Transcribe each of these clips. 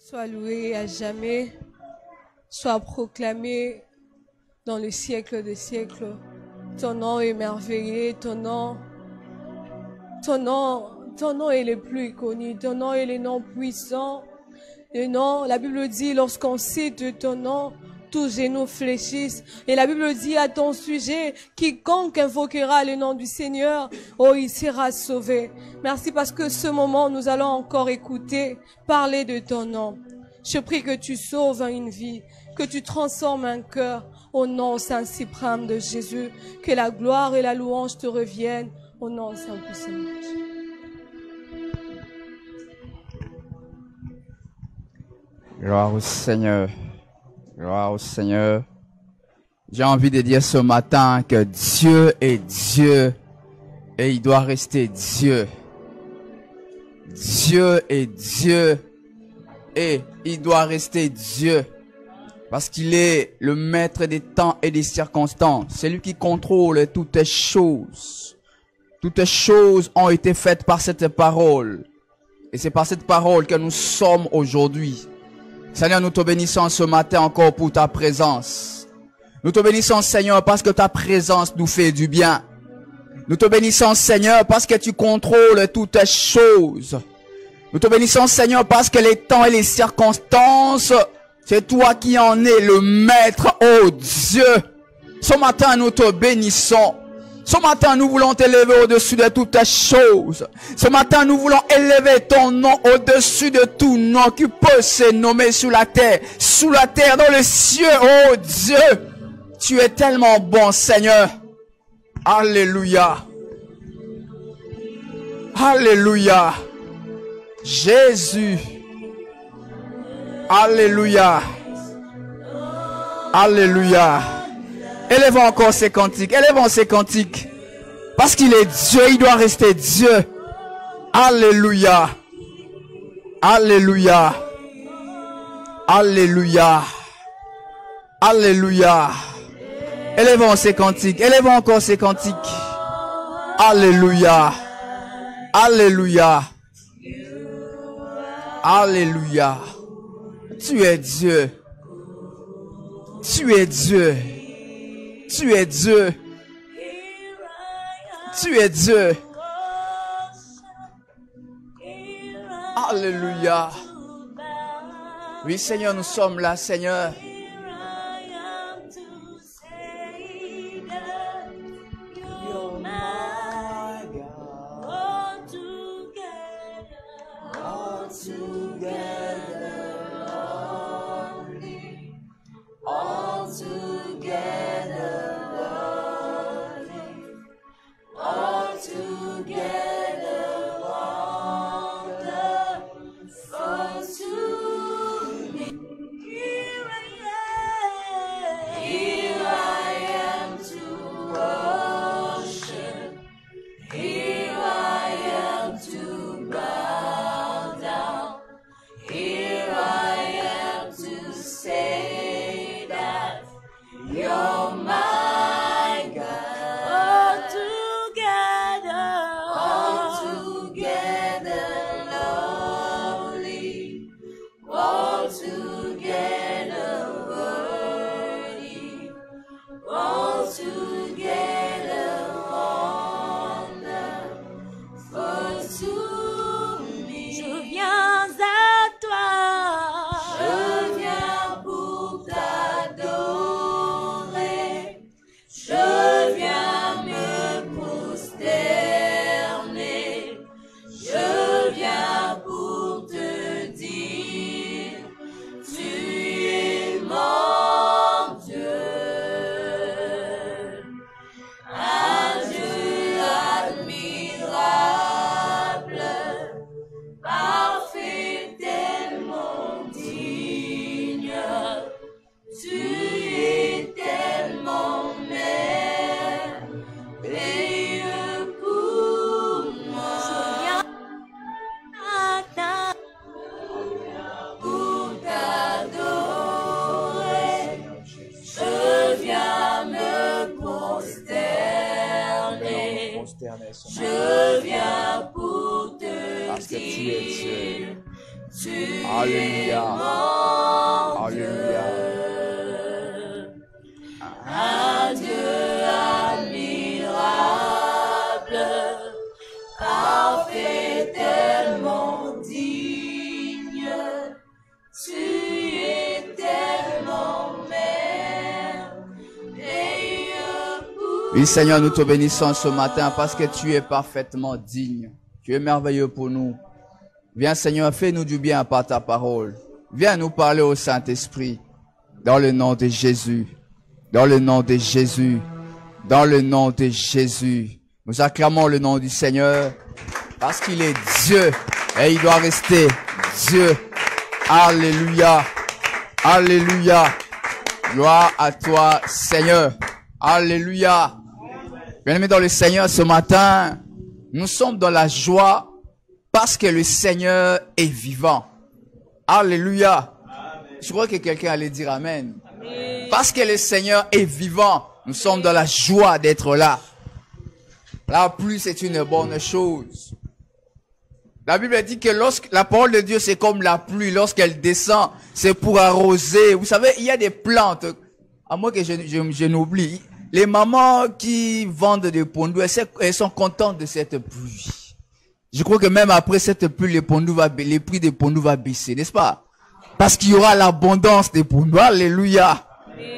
Sois loué à jamais, sois proclamé dans le siècle des siècles. Ton nom est merveilleux, ton nom est le plus connu, ton nom est le nom puissant. Le nom, la Bible dit, lorsqu'on cite ton nom, tous genoux fléchissent. Et la Bible dit à ton sujet, quiconque invoquera le nom du Seigneur, oh, il sera sauvé. Merci parce que ce moment, nous allons encore écouter, parler de ton nom. Je prie que tu sauves une vie, que tu transformes un cœur au nom saint suprême de Jésus. Que la gloire et la louange te reviennent au nom saint puissant de Jésus. Gloire au Seigneur. Gloire au Seigneur. J'ai envie de dire ce matin que Dieu est Dieu et il doit rester Dieu. Dieu est Dieu et il doit rester Dieu parce qu'il est le maître des temps et des circonstances. C'est lui qui contrôle toutes choses. Toutes choses ont été faites par cette parole et c'est par cette parole que nous sommes aujourd'hui. Seigneur, nous te bénissons ce matin encore pour ta présence. Nous te bénissons, Seigneur, parce que ta présence nous fait du bien. Nous te bénissons, Seigneur, parce que tu contrôles toutes choses. Nous te bénissons, Seigneur, parce que les temps et les circonstances, c'est toi qui en es le maître, oh Dieu. Ce matin, nous te bénissons. Ce matin, nous voulons t'élever au-dessus de toutes choses. Ce matin, nous voulons élever ton nom au-dessus de tout nom qui peut se nommer sous la terre, dans le ciel. Oh Dieu, tu es tellement bon, Seigneur. Alléluia. Alléluia. Jésus. Alléluia. Alléluia. Élevons encore ces cantiques. Élevons ces cantiques. Parce qu'il est Dieu, il doit rester Dieu. Alléluia. Alléluia. Alléluia. Alléluia. Élevons ces cantiques. Élevons encore ces cantiques. Alléluia. Alléluia. Alléluia. Tu es Dieu. Tu es Dieu. Tu es Dieu. Tu es Dieu. Alléluia. Oui, Seigneur, nous sommes là, Seigneur. Je viens pour te parce que tu es Dieu. Alléluia. Alléluia. Un Dieu admirable, parfait, tellement digne, tu es tellement merveilleux. Oui, Seigneur, nous te bénissons ce matin parce que tu es parfaitement digne. Tu es merveilleux pour nous. Viens, Seigneur, fais-nous du bien par ta parole. Viens nous parler au Saint-Esprit. Dans le nom de Jésus. Dans le nom de Jésus. Dans le nom de Jésus. Nous acclamons le nom du Seigneur parce qu'il est Dieu et il doit rester Dieu. Alléluia. Alléluia. Gloire à toi, Seigneur. Alléluia. Bien-aimés dans le Seigneur, ce matin, nous sommes dans la joie parce que le Seigneur est vivant. Alléluia. Je crois que quelqu'un allait dire Amen. Parce que le Seigneur est vivant, nous sommes dans la joie d'être là. La pluie, c'est une bonne chose. La Bible dit que lorsque la parole de Dieu, c'est comme la pluie. Lorsqu'elle descend, c'est pour arroser. Vous savez, il y a des plantes, à moins que je n'oublie. Les mamans qui vendent des pondous, elles sont contentes de cette pluie. Je crois que même après cette pluie, les prix des pondous va baisser, n'est-ce pas? Parce qu'il y aura l'abondance des pondous. Alléluia.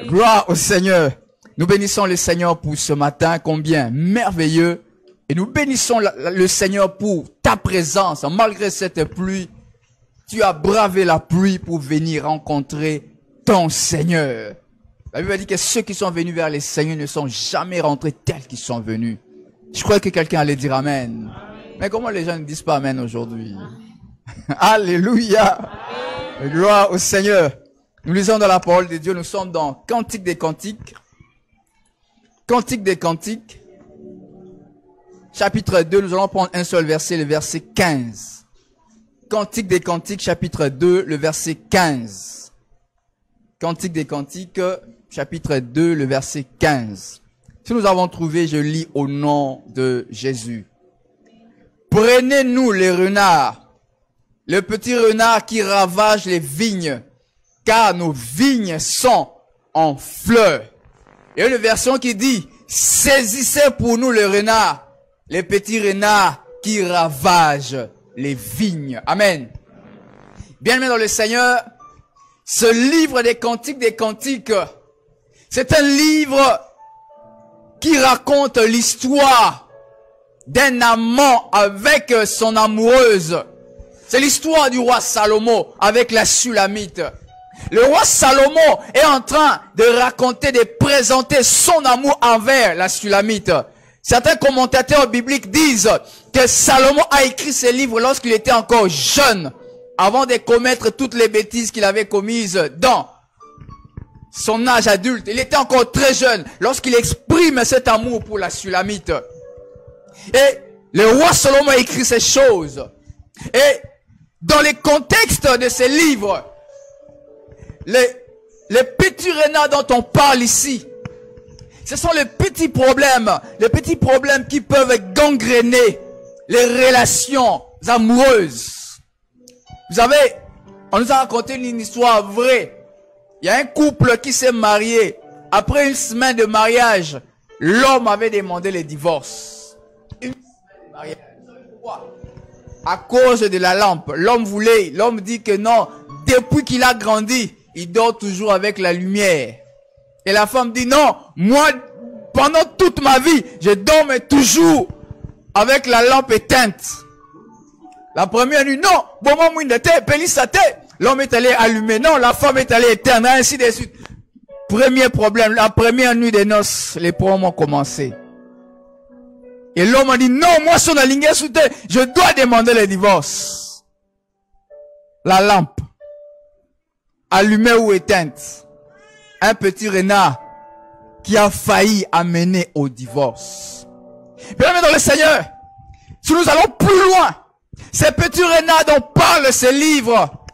Gloire au Seigneur. Nous bénissons le Seigneur pour ce matin, combien merveilleux. Et nous bénissons le Seigneur pour ta présence. Malgré cette pluie, tu as bravé la pluie pour venir rencontrer ton Seigneur. La Bible dit que ceux qui sont venus vers le Seigneur ne sont jamais rentrés tels qu'ils sont venus. Je crois que quelqu'un allait dire Amen. Mais comment les gens ne disent pas Amen aujourd'hui? Alléluia. Gloire au Seigneur. Nous lisons dans la parole de Dieu, nous sommes dans Cantique des Cantiques. Cantique des Cantiques. Chapitre 2, nous allons prendre un seul verset, le verset 15. Cantique des Cantiques, chapitre 2, le verset 15. Cantique des Cantiques, chapitre 2, le verset 15. Si nous avons trouvé, je lis au nom de Jésus. Prenez-nous les renards, le petit renard qui ravage les vignes, car nos vignes sont en fleurs. Il y a une version qui dit, saisissez pour nous le renard, les petits renards qui ravagent les vignes. Amen. Bien-aimés dans le Seigneur, ce livre des Cantiques, c'est un livre qui raconte l'histoire d'un amant avec son amoureuse. C'est l'histoire du roi Salomon avec la Sulamite. Le roi Salomon est en train de raconter, de présenter son amour envers la Sulamite. Certains commentateurs bibliques disent que Salomon a écrit ce livre lorsqu'il était encore jeune, avant de commettre toutes les bêtises qu'il avait commises dans son âge adulte. Il était encore très jeune lorsqu'il exprime cet amour pour la Sulamite. Et le roi Salomon a écrit ces choses. Et dans le contexte de ce livre, les petits renards dont on parle ici, ce sont les petits problèmes qui peuvent gangréner les relations amoureuses. Vous savez, on nous a raconté une histoire vraie. Il y a un couple qui s'est marié. Après une semaine de mariage, l'homme avait demandé le divorce. Une semaine de mariage. Pourquoi? À cause de la lampe. L'homme dit que non, depuis qu'il a grandi, il dort toujours avec la lumière. Et la femme dit non, moi, pendant toute ma vie, je dormais toujours avec la lampe éteinte. La première nuit, non, bon, moi, l'homme est allé allumer, non, la femme est allée éteindre, ainsi de suite. Premier problème, la première nuit des noces, les problèmes ont commencé. Et l'homme a dit, non, moi, son aligné sous terre, je dois demander le divorce. La lampe, allumée ou éteinte. Un petit renard qui a failli amener au divorce. Bien-aimés dans le Seigneur, si nous allons plus loin, ces petits renards dont parle ce livre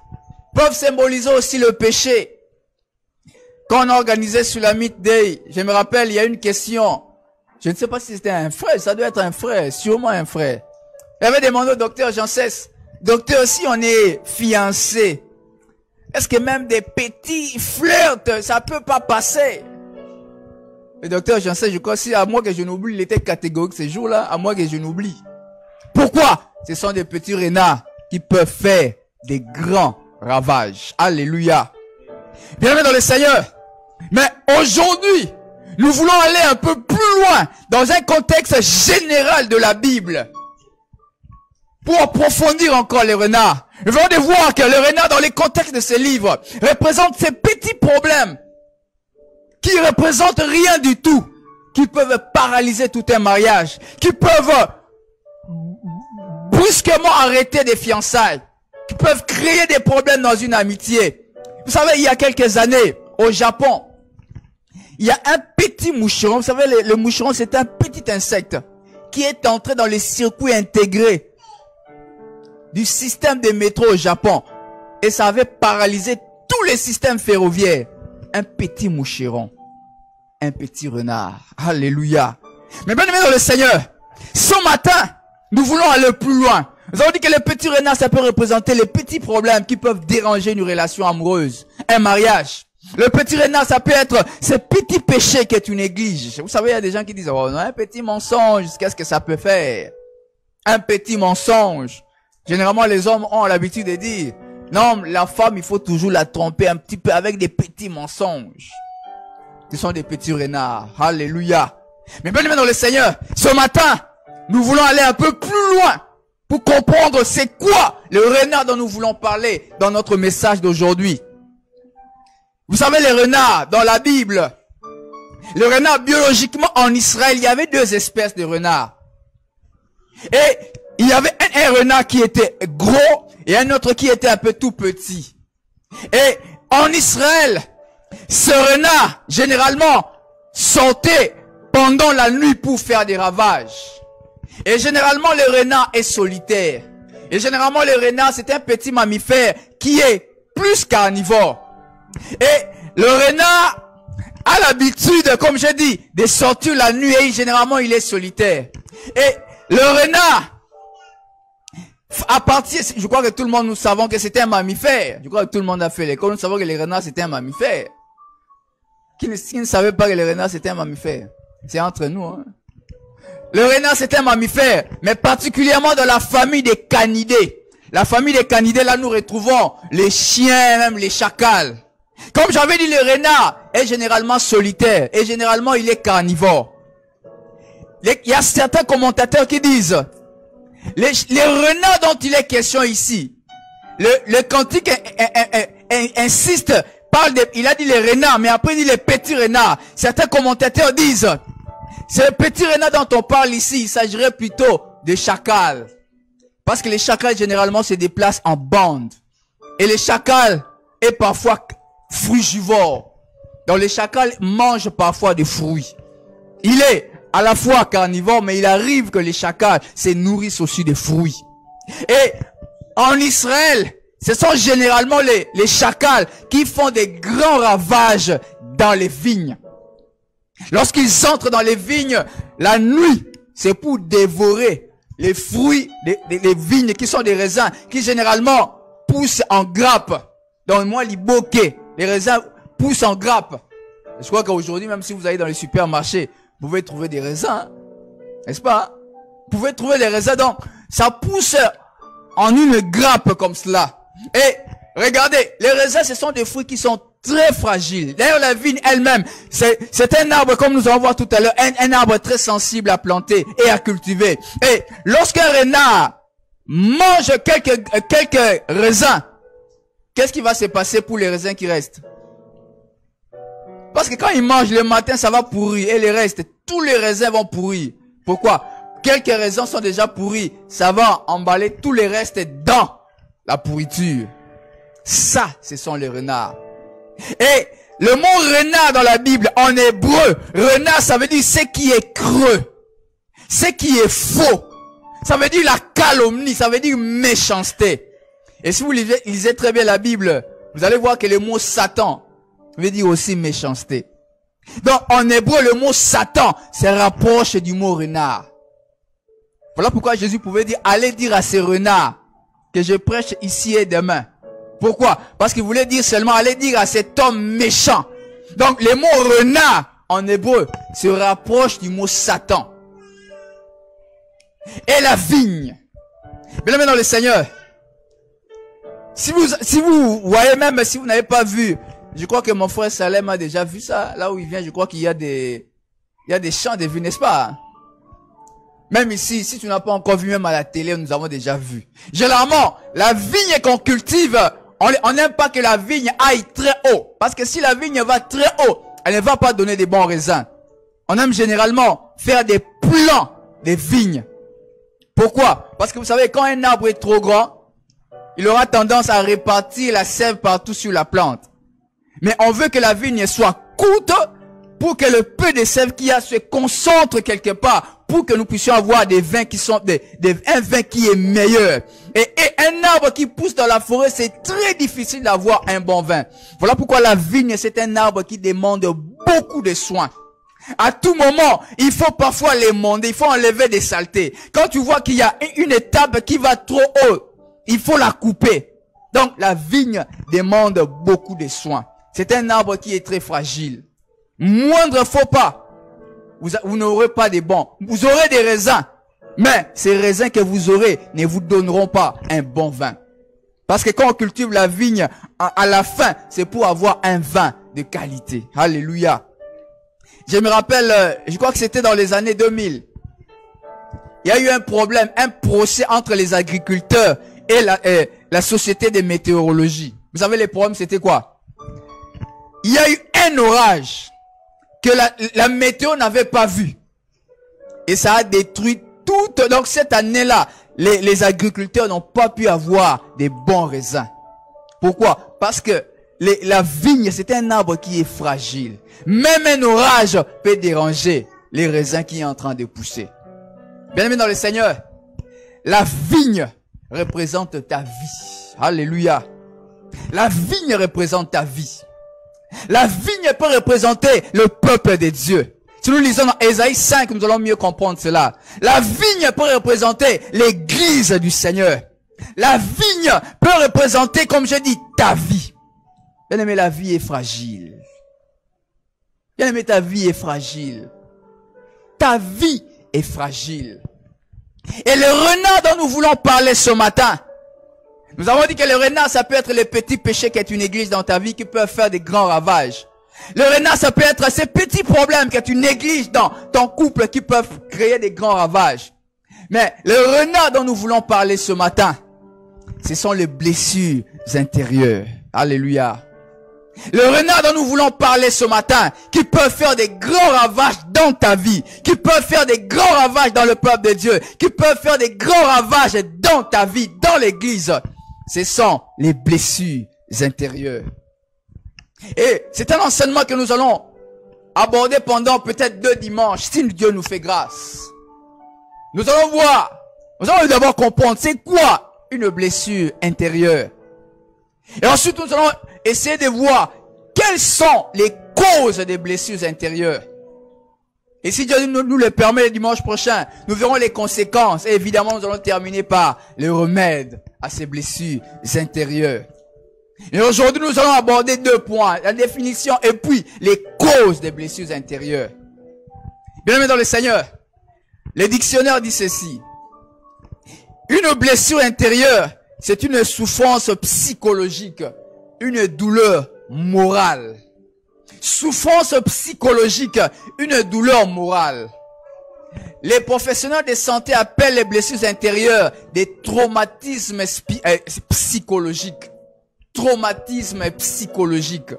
peuvent symboliser aussi le péché. Quand on a organisé Sulamite Day, je me rappelle, il y a une question. Je ne sais pas si c'était un frère, ça doit être un frère, sûrement un frère. Il avait demandé au docteur Jean Cesse Docteur, si on est fiancé, est-ce que même des petits flirts, ça peut pas passer? Le docteur, j'en sais, je crois, si à moi que je n'oublie, il était catégorique ces jours-là, à moi que je n'oublie. Pourquoi? Ce sont des petits renards qui peuvent faire des grands ravages. Alléluia. Bienvenue dans le Seigneur. Mais aujourd'hui, nous voulons aller un peu plus loin dans un contexte général de la Bible. Pour approfondir encore les renards. Nous venons de voir que le renard dans les contextes de ces livres représente ces petits problèmes qui représentent rien du tout, qui peuvent paralyser tout un mariage, qui peuvent brusquement arrêter des fiançailles, qui peuvent créer des problèmes dans une amitié. Vous savez, il y a quelques années, au Japon, il y a un petit moucheron. Vous savez, le moucheron, c'est un petit insecte qui est entré dans les circuits intégrés du système des métros au Japon. Et ça avait paralysé tous les systèmes ferroviaires. Un petit moucheron. Un petit renard. Alléluia. Mais bien aimé dans le Seigneur, ce matin, nous voulons aller plus loin. Nous avons dit que le petit renard, ça peut représenter les petits problèmes qui peuvent déranger une relation amoureuse, un mariage. Le petit renard, ça peut être ce petit péché qui est une néglige. Vous savez, il y a des gens qui disent, oh non, un petit mensonge, qu'est-ce que ça peut faire? Un petit mensonge. Généralement, les hommes ont l'habitude de dire, non, la femme, il faut toujours la tromper un petit peu avec des petits mensonges. Ce sont des petits renards. Alléluia. Mais bien aimé dans le Seigneur, ce matin, nous voulons aller un peu plus loin pour comprendre c'est quoi le renard dont nous voulons parler dans notre message d'aujourd'hui. Vous savez, les renards dans la Bible, le renard biologiquement en Israël, il y avait deux espèces de renards. Et il y avait un renard qui était gros et un autre qui était un peu tout petit. Et en Israël, ce renard, généralement, sortait pendant la nuit pour faire des ravages. Et généralement, le renard est solitaire. Et généralement, le renard, c'est un petit mammifère qui est plus carnivore. Et le renard a l'habitude, comme j'ai dit, de sortir la nuit et généralement, il est solitaire. Et le renard, à partir, je crois que tout le monde nous savons que c'était un mammifère. Je crois que tout le monde a fait l'école. Nous savons que les renards c'était un mammifère. Qui ne savait pas que les renards c'était un mammifère? C'est entre nous, hein. Le renard c'était un mammifère, mais particulièrement dans la famille des canidés. La famille des canidés, là nous retrouvons les chiens, même les chacals. Comme j'avais dit, le renard est généralement solitaire et généralement il est carnivore. Il y a certains commentateurs qui disent les renards dont il est question ici, le cantique insiste, il a dit les renards, mais après il dit les petits renards. Certains commentateurs disent, c'est le petit renard dont on parle ici, il s'agirait plutôt de chacals. Parce que les chacals généralement se déplacent en bande. Et les chacals est parfois frugivore. Donc les chacals mangent parfois des fruits. Il est à la fois carnivore, mais il arrive que les chacals se nourrissent aussi des fruits. Et en Israël, ce sont généralement les chacals qui font des grands ravages dans les vignes. Lorsqu'ils entrent dans les vignes, la nuit, c'est pour dévorer les fruits des vignes qui sont des raisins, qui généralement poussent en grappe. Donc moi, les bokeh, les raisins poussent en grappe. Je crois qu'aujourd'hui, même si vous allez dans les supermarchés, vous pouvez trouver des raisins, n'est-ce pas? Vous pouvez trouver des raisins, donc ça pousse en une grappe comme cela. Et regardez, les raisins, ce sont des fruits qui sont très fragiles. D'ailleurs, la vigne elle-même, c'est un arbre, comme nous allons voir tout à l'heure, un arbre très sensible à planter et à cultiver. Et lorsqu'un renard mange quelques raisins, qu'est-ce qui va se passer pour les raisins qui restent? Parce que quand il mange le matin, ça va pourrir. Et les restes, tous les raisins vont pourrir. Pourquoi? Quelques raisins sont déjà pourris. Ça va emballer tous les restes dans la pourriture. Ça, ce sont les renards. Et le mot renard dans la Bible, en hébreu, renard, ça veut dire ce qui est creux. Ce qui est faux. Ça veut dire la calomnie. Ça veut dire méchanceté. Et si vous lisez très bien la Bible, vous allez voir que le mot Satan veut dire aussi méchanceté. Donc, en hébreu, le mot Satan se rapproche du mot renard. Voilà pourquoi Jésus pouvait dire, allez dire à ces renards que je prêche ici et demain. Pourquoi? Parce qu'il voulait dire seulement, aller dire à cet homme méchant. Donc, le mot renard, en hébreu, se rapproche du mot Satan. Et la vigne. Bien aimé dans le Seigneur. Si vous voyez, même si vous n'avez pas vu, je crois que mon frère Salem a déjà vu ça. Là où il vient, je crois qu'il y a des champs de vignes, n'est-ce pas? Même ici, si tu n'as pas encore vu, même à la télé, nous avons déjà vu. Généralement, la vigne qu'on cultive, on n'aime pas que la vigne aille très haut. Parce que si la vigne va très haut, elle ne va pas donner des bons raisins. On aime généralement faire des plants de vignes. Pourquoi? Parce que vous savez, quand un arbre est trop grand, il aura tendance à répartir la sève partout sur la plante. Mais on veut que la vigne soit courte pour que le peu de sève qu'il y a se concentre quelque part, pour que nous puissions avoir des vins qui sont un vin qui est meilleur. Et un arbre qui pousse dans la forêt, c'est très difficile d'avoir un bon vin. Voilà pourquoi la vigne, c'est un arbre qui demande beaucoup de soins. À tout moment, il faut parfois l'émonder, il faut enlever des saletés. Quand tu vois qu'il y a une étape qui va trop haut, il faut la couper. Donc, la vigne demande beaucoup de soins. C'est un arbre qui est très fragile. Moindre faux pas, vous n'aurez pas de bons. Vous aurez des raisins, mais ces raisins que vous aurez ne vous donneront pas un bon vin. Parce que quand on cultive la vigne, à la fin, c'est pour avoir un vin de qualité. Alléluia. Je me rappelle, je crois que c'était dans les années 2000. Il y a eu un problème, un procès entre les agriculteurs et la société de météorologie. Vous savez, les problèmes, c'était quoi? Il y a eu un orage que la météo n'avait pas vu. Et ça a détruit toute... Donc cette année-là, les agriculteurs n'ont pas pu avoir des bons raisins. Pourquoi? Parce que la vigne, c'est un arbre qui est fragile. Même un orage peut déranger les raisins qui sont en train de pousser. Bien aimé dans le Seigneur, la vigne représente ta vie. Alléluia. La vigne représente ta vie. La vigne peut représenter le peuple de Dieu. Si nous lisons dans Ésaïe 5, nous allons mieux comprendre cela. La vigne peut représenter l'église du Seigneur. La vigne peut représenter, comme je dis, ta vie. Bien aimé, la vie est fragile. Bien aimé, ta vie est fragile. Ta vie est fragile. Et le renard dont nous voulons parler ce matin, nous avons dit que le renard, ça peut être le petit péché qui est une église dans ta vie qui peut faire des grands ravages. Le renard, ça peut être ces petits problèmes que tu négliges dans ton couple qui peuvent créer des grands ravages. Mais le renard dont nous voulons parler ce matin, ce sont les blessures intérieures. Alléluia. Le renard dont nous voulons parler ce matin, qui peut faire des grands ravages dans ta vie, qui peut faire des grands ravages dans le peuple de Dieu, qui peut faire des grands ravages dans ta vie, dans l'église, ce sont les blessures intérieures. Et c'est un enseignement que nous allons aborder pendant peut-être 2 dimanches, si Dieu nous fait grâce. Nous allons voir, nous allons d'abord comprendre c'est quoi une blessure intérieure. Et ensuite nous allons essayer de voir quelles sont les causes des blessures intérieures. Et si Dieu nous le permet le dimanche prochain, nous verrons les conséquences. Et évidemment, nous allons terminer par le remède à ces blessures intérieures. Et aujourd'hui, nous allons aborder 2 points. La définition et puis les causes des blessures intérieures. Bien-aimés dans le Seigneur, le dictionnaire dit ceci. Une blessure intérieure, c'est une souffrance psychologique, une douleur morale. Souffrance psychologique, une douleur morale. Les professionnels de santé appellent les blessures intérieures des traumatismes psychologiques. Traumatismes psychologiques.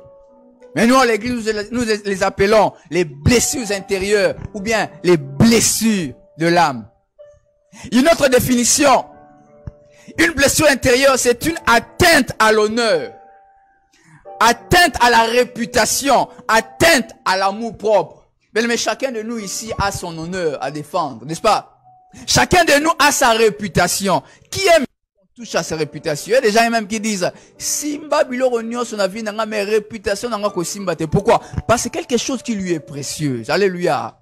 Mais nous, à l'église, nous les appelons les blessures intérieures ou bien les blessures de l'âme. Une autre définition. Une blessure intérieure, c'est une atteinte à l'honneur. Atteinte à la réputation, atteinte à l'amour propre. Mais chacun de nous ici a son honneur à défendre, n'est-ce pas? Chacun de nous a sa réputation. Qui aime qu'on touche à sa réputation? Il y a des gens même qui disent, Simba biloro nyonso na vie nanga mais réputation nanga ko simba te. Pourquoi? Parce que c'est quelque chose qui lui est précieux. Alléluia.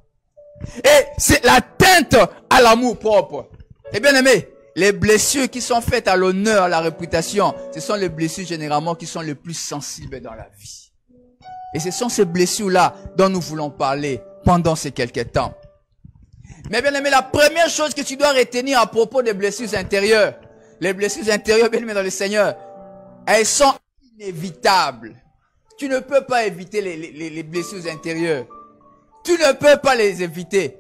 Et c'est l'atteinte à l'amour propre. Et bien aimé, les blessures qui sont faites à l'honneur, à la réputation, ce sont les blessures généralement qui sont les plus sensibles dans la vie. Et ce sont ces blessures-là dont nous voulons parler pendant ces quelques temps. Mais bien aimé, la première chose que tu dois retenir à propos des blessures intérieures, les blessures intérieures, bien aimé dans le Seigneur, elles sont inévitables. Tu ne peux pas éviter les blessures intérieures. Tu ne peux pas les éviter.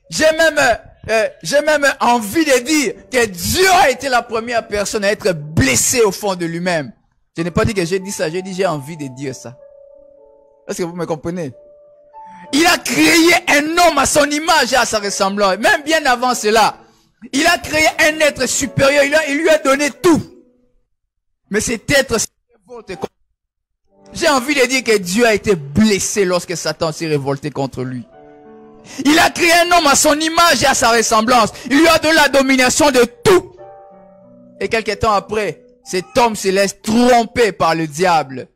J'ai même envie de dire que Dieu a été la première personne à être blessé au fond de lui-même. Je n'ai pas dit que j'ai dit ça, j'ai dit j'ai envie de dire ça. Est-ce que vous me comprenez? Il a créé un homme à son image et à sa ressemblance. Même bien avant cela, il a créé un être supérieur, il lui a donné tout. Mais cet être s'est révolté contre lui. J'ai envie de dire que Dieu a été blessé lorsque Satan s'est révolté contre lui. Il a créé un homme à son image et à sa ressemblance. Il lui a donné la domination de tout. Et quelque temps après, cet homme se laisse tromper par le diable.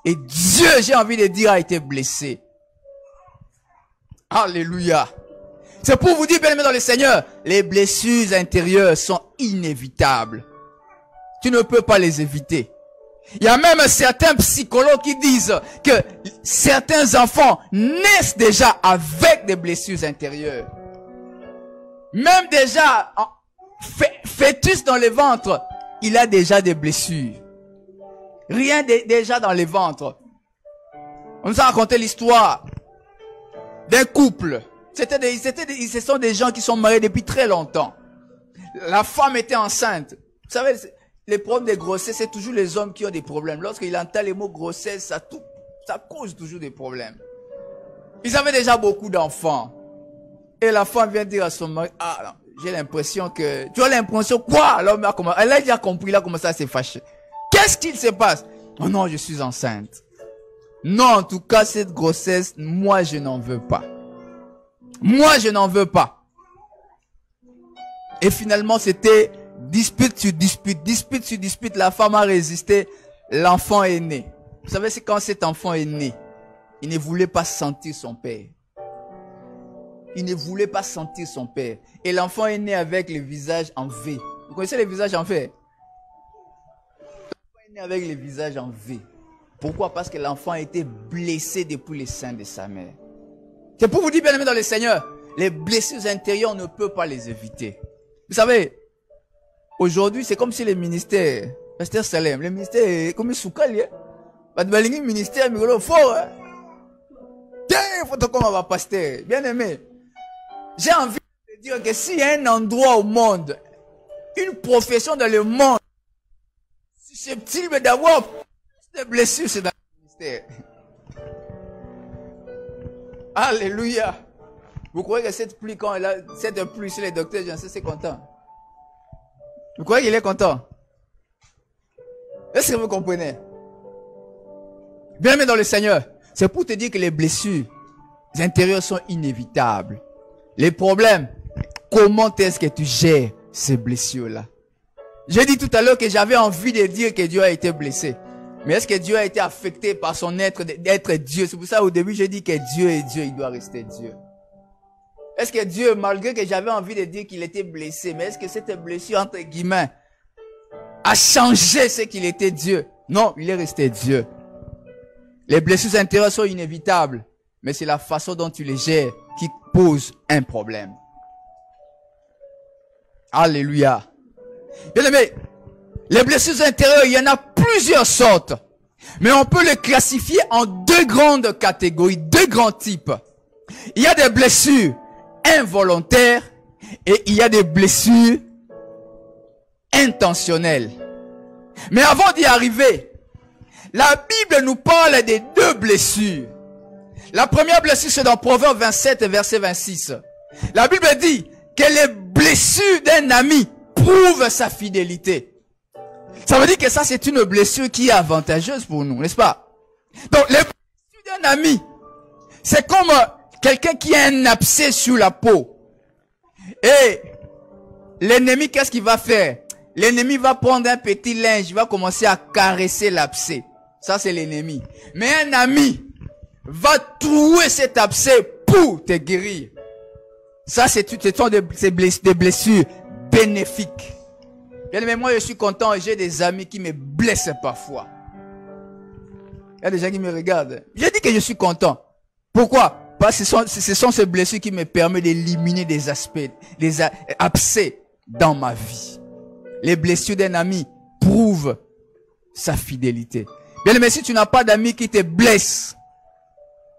Et Dieu, j'ai envie de dire, a été blessé. Alléluia. C'est pour vous dire, bien aimé dans le Seigneur, les blessures intérieures sont inévitables. Tu ne peux pas les éviter. Il y a même certains psychologues qui disent que certains enfants naissent déjà avec des blessures intérieures. Même déjà, fœtus dans le ventre, il a déjà des blessures. Rien déjà dans le ventre. On nous a raconté l'histoire d'un couple. Ce sont des gens qui sont mariés depuis très longtemps. La femme était enceinte. Vous savez, les problèmes de grossesse, c'est toujours les hommes qui ont des problèmes. Lorsqu'il entend les mots grossesse, ça cause toujours des problèmes. Ils avaient déjà beaucoup d'enfants. Et la femme vient dire à son mari, ah, j'ai l'impression que... Tu as l'impression quoi? L'homme a commencé, elle a déjà compris, il a commencé à se fâcher. Qu'est-ce qu'il se passe? Oh non, je suis enceinte. Non, en tout cas, cette grossesse, moi, je n'en veux pas. Moi, je n'en veux pas. Et finalement, c'était dispute sur dispute, dispute sur dispute. La femme a résisté. L'enfant est né. Vous savez, c'est quand cet enfant est né, il ne voulait pas sentir son père. Il ne voulait pas sentir son père. Et l'enfant est né avec le visage en V. Vous connaissez les visages en V? L'enfant est né avec le visage en V. Pourquoi? Parce que l'enfant a été blessé depuis le sein de sa mère. C'est pour vous dire, bien aimé dans le Seigneur, les blessures intérieures, on ne peut pas les éviter. Vous savez, aujourd'hui, c'est comme si les ministères, Pasteur Salem, le ministère, comme Soukali, le ministère, mais il faut, comme va pasteur, bien aimé. J'ai envie de dire que s'il y a un endroit au monde, une profession dans le monde, susceptible d'avoir plus de blessures, c'est dans le ministère. Alléluia. Vous croyez que cette pluie, quand elle a, cette pluie sur les docteurs, j'en sais, c'est content. Vous croyez qu'il est content? Est-ce que vous comprenez? Bien aimé dans le Seigneur, c'est pour te dire que les blessures intérieures sont inévitables. Les problèmes, comment est-ce que tu gères ces blessures-là? J'ai dit tout à l'heure que j'avais envie de dire que Dieu a été blessé. Mais est-ce que Dieu a été affecté par son être d'être Dieu? C'est pour ça au début j'ai dit que Dieu est Dieu, il doit rester Dieu. Est-ce que Dieu, malgré que j'avais envie de dire qu'il était blessé, mais est-ce que cette blessure, entre guillemets, a changé ce qu'il était Dieu? Non, il est resté Dieu. Les blessures intérieures sont inévitables, mais c'est la façon dont tu les gères qui pose un problème. Alléluia. Bien aimé, les blessures intérieures, il y en a plusieurs sortes. Mais on peut les classifier en deux grandes catégories, deux grands types. Il y a des blessures involontaires et il y a des blessures intentionnelles. Mais avant d'y arriver, la Bible nous parle des deux blessures. La première blessure, c'est dans Proverbe 27, verset 26. La Bible dit que les blessures d'un ami prouvent sa fidélité. Ça veut dire que ça, c'est une blessure qui est avantageuse pour nous, n'est-ce pas? Donc, les blessures d'un ami, c'est comme quelqu'un qui a un abcès sur la peau. Et l'ennemi, qu'est-ce qu'il va faire? L'ennemi va prendre un petit linge, il va commencer à caresser l'abcès. Ça, c'est l'ennemi. Mais un ami va trouer cet abcès pour te guérir. Ça, ce sont des blessures bénéfique. Bien aimé, moi je suis content et j'ai des amis qui me blessent parfois. Il y a des gens qui me regardent. Je dis que je suis content. Pourquoi? Parce que ce sont ces blessures qui me permettent d'éliminer des aspects, des abcès dans ma vie. Les blessures d'un ami prouvent sa fidélité. Bien aimé, si tu n'as pas d'amis qui te blessent,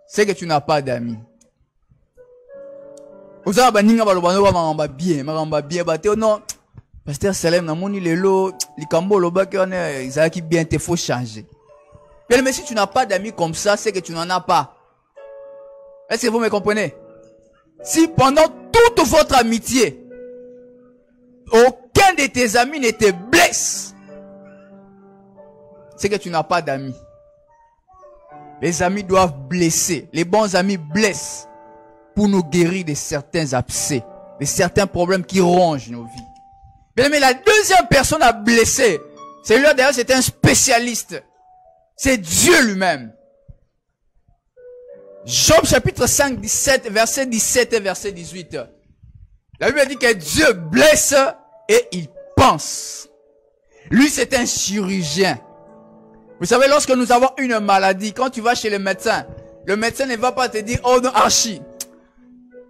c'est que tu n'as pas d'amis. Non, Pasteur Salem, namoni lelo, likambo lobaki on est, Isaac bien te faut changer. Bien aimé, si tu n'as pas d'amis comme ça, c'est que tu n'en as pas. Est-ce que vous me comprenez? Si pendant toute votre amitié, aucun de tes amis ne te blesse, c'est que tu n'as pas d'amis. Les amis doivent blesser. Les bons amis blessent pour nous guérir de certains abcès, de certains problèmes qui rongent nos vies. Bien aimé, la deuxième personne à blesser, c'est lui d'ailleurs, c'est un spécialiste. C'est Dieu lui-même. Job chapitre 5, 17, verset 17 et verset 18. La Bible dit que Dieu blesse et il pense. Lui, c'est un chirurgien. Vous savez, lorsque nous avons une maladie, quand tu vas chez le médecin ne va pas te dire, oh non, archi.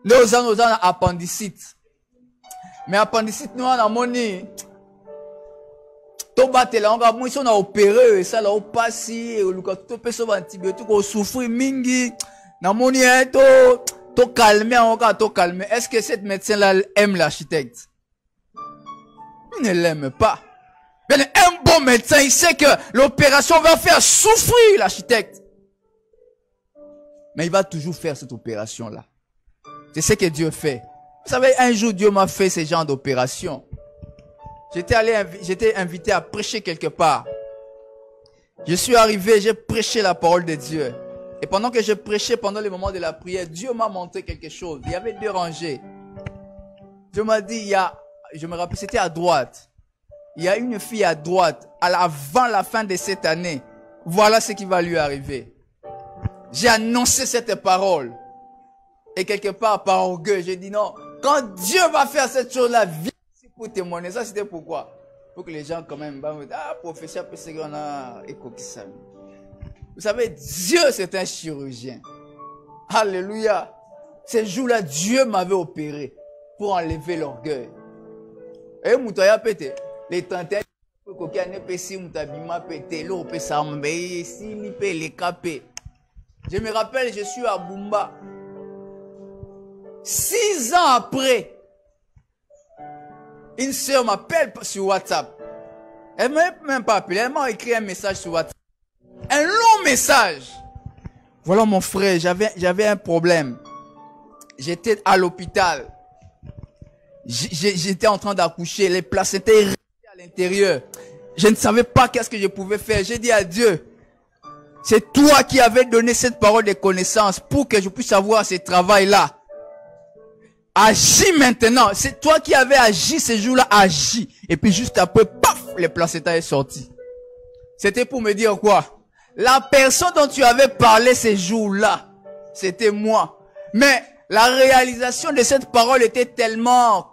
Nous avons appendicite. Mais appendicite, nous avons moni. On a opéré, ça l'a passé, on a fait un antibiotique, on souffre mingi. Namoni, to calmer, calmer. Est-ce que cette médecin-là aime l'architecte? Il ne l'aime pas. Mais un bon médecin, il sait que l'opération va faire souffrir l'architecte. Mais il va toujours faire cette opération-là. C'est ce que Dieu fait. Vous savez, un jour, Dieu m'a fait ce genre d'opération. J'étais invité à prêcher quelque part. Je suis arrivé, j'ai prêché la parole de Dieu. Et pendant que je prêchais, pendant les moments de la prière, Dieu m'a montré quelque chose. Il y avait 2 rangées. Dieu m'a dit, je me rappelle, c'était à droite. Il y a une fille à droite, avant la fin de cette année. Voilà ce qui va lui arriver. J'ai annoncé cette parole. Et quelque part, par orgueil, j'ai dit non. Quand Dieu va faire cette chose-là, viens pour témoigner. Ça, c'était pourquoi? Pour que les gens, quand même, me disent, ah, professeur, on a écouté ça. Vous savez, Dieu, c'est un chirurgien. Alléluia. Ce jour-là, Dieu m'avait opéré pour enlever l'orgueil. Et Moutaya pété. Les 31, je me rappelle, je suis à Bumba. 6 ans après, une sœur m'appelle sur WhatsApp. Elle m'a même pas appelé, elle m'a écrit un message sur WhatsApp. Un long message. Voilà mon frère, j'avais un problème. J'étais à l'hôpital. J'étais en train d'accoucher, les placentas étaient à l'intérieur. Je ne savais pas qu'est-ce que je pouvais faire. J'ai dit à Dieu, c'est toi qui avais donné cette parole de connaissance pour que je puisse avoir ce travail-là. Agis maintenant. C'est toi qui avais agi ce jour-là, agis. Et puis juste après, paf, les placentas est sorti. C'était pour me dire quoi? La personne dont tu avais parlé ces jours-là, c'était moi. Mais la réalisation de cette parole était tellement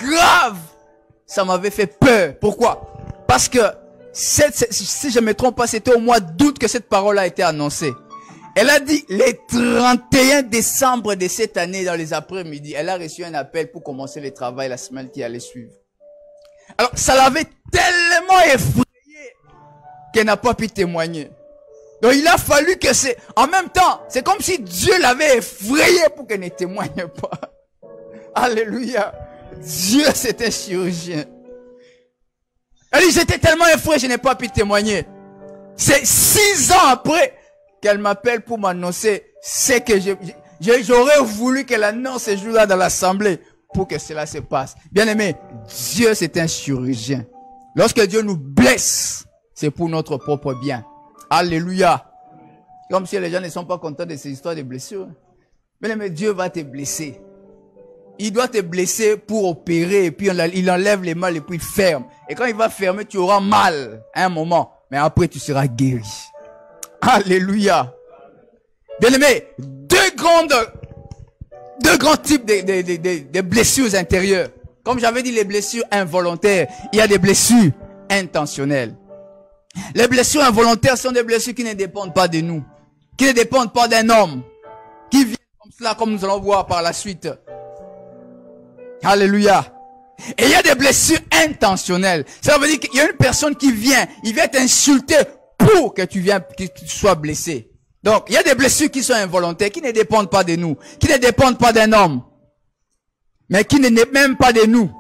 grave. Ça m'avait fait peur. Pourquoi? Parce que, si je ne me trompe pas, c'était au mois d'août que cette parole a été annoncée. Elle a dit, les 31 décembre de cette année, dans les après-midi, elle a reçu un appel pour commencer le travail la semaine qui allait suivre. Alors, ça l'avait tellement effrayée qu'elle n'a pas pu témoigner. Donc, il a fallu que en même temps, c'est comme si Dieu l'avait effrayée pour qu'elle ne témoigne pas. Alléluia. Dieu, c'est un chirurgien. Elle dit, j'étais tellement effrayé, je n'ai pas pu témoigner. C'est 6 ans après qu'elle m'appelle pour m'annoncer ce que j'aurais voulu qu'elle annonce ce jour-là dans l'assemblée pour que cela se passe. Bien aimé, Dieu c'est un chirurgien. Lorsque Dieu nous blesse, c'est pour notre propre bien. Alléluia. Comme si les gens ne sont pas contents de ces histoires de blessures. Bien aimé, Dieu va te blesser. Il doit te blesser pour opérer, et puis il enlève les mal et puis il ferme. Et quand il va fermer, tu auras mal à un moment, mais après tu seras guéri. Alléluia. Bien aimé, deux grands types de blessures intérieures. Comme j'avais dit, les blessures involontaires, il y a des blessures intentionnelles. Les blessures involontaires sont des blessures qui ne dépendent pas de nous, qui ne dépendent pas d'un homme, qui viennent comme cela, comme nous allons voir par la suite. Alléluia. Et il y a des blessures intentionnelles. Ça veut dire qu'il y a une personne qui vient, il vient t'insulter pour que tu sois blessé. Donc, il y a des blessures qui sont involontaires, qui ne dépendent pas de nous, qui ne dépendent pas d'un homme, mais qui ne dépendent même pas de nous.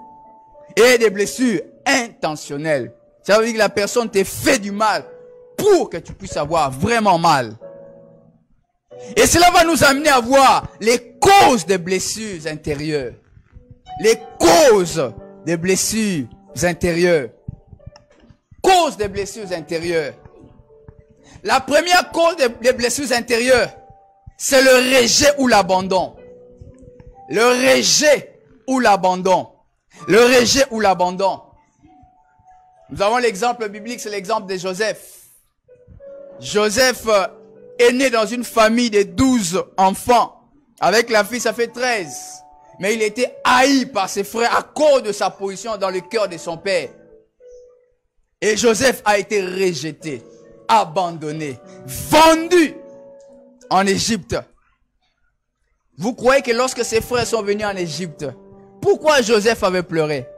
Et des blessures intentionnelles. Ça veut dire que la personne te fait du mal pour que tu puisses avoir vraiment mal. Et cela va nous amener à voir les causes des blessures intérieures. Les causes des blessures intérieures. Causes des blessures intérieures. La première cause des blessures intérieures, c'est le rejet ou l'abandon. Le rejet ou l'abandon. Le rejet ou l'abandon. Nous avons l'exemple biblique, c'est l'exemple de Joseph. Joseph est né dans une famille de 12 enfants. Avec la fille, ça fait 13. Mais il était haï par ses frères à cause de sa position dans le cœur de son père. Et Joseph a été rejeté, abandonné, vendu en Égypte. Vous croyez que lorsque ses frères sont venus en Égypte, pourquoi Joseph avait pleuré?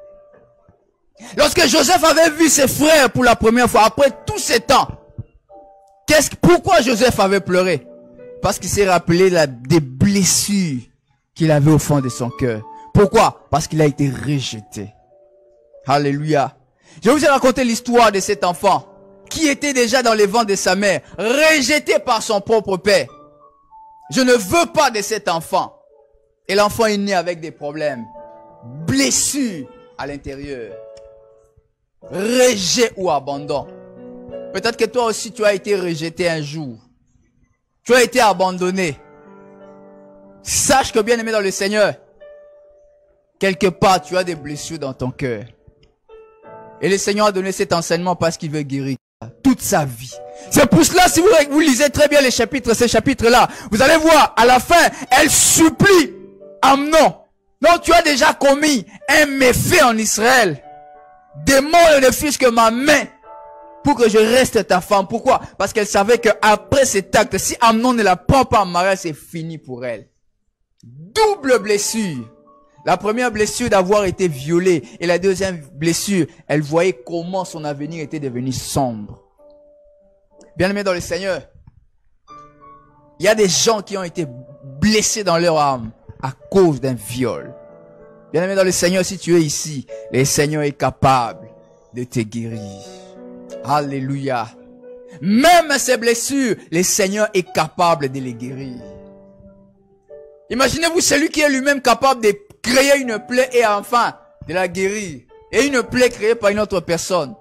Lorsque Joseph avait vu ses frères pour la première fois, après tous ces temps, pourquoi Joseph avait pleuré? Parce qu'il s'est rappelé des blessures qu'il avait au fond de son cœur. Pourquoi? Parce qu'il a été rejeté. Alléluia. Je vous ai raconté l'histoire de cet enfant qui était déjà dans les ventres de sa mère, rejeté par son propre père. Je ne veux pas de cet enfant. Et l'enfant est né avec des problèmes, blessures à l'intérieur, rejet ou abandon. Peut-être que toi aussi tu as été rejeté un jour. Tu as été abandonné. Sache que bien aimé dans le Seigneur, quelque part tu as des blessures dans ton cœur. Et le Seigneur a donné cet enseignement parce qu'il veut guérir toute sa vie. C'est pour cela, si vous lisez très bien ces chapitres-là, vous allez voir, à la fin, elle supplie Amnon. Non, tu as déjà commis un méfait en Israël. Démole le fils que ma main pour que je reste ta femme. Pourquoi? Parce qu'elle savait qu'après cet acte, si Amnon ne la prend pas en mariage, c'est fini pour elle. Double blessure. La première blessure d'avoir été violée et la deuxième blessure, elle voyait comment son avenir était devenu sombre. Bien-aimés dans le Seigneur, il y a des gens qui ont été blessés dans leur âme à cause d'un viol. Bien-aimés dans le Seigneur, si tu es ici, le Seigneur est capable de te guérir. Alléluia. Même ces blessures, le Seigneur est capable de les guérir. Imaginez-vous celui qui est lui-même capable de créer une plaie et enfin de la guérir. Et une plaie créée par une autre personne.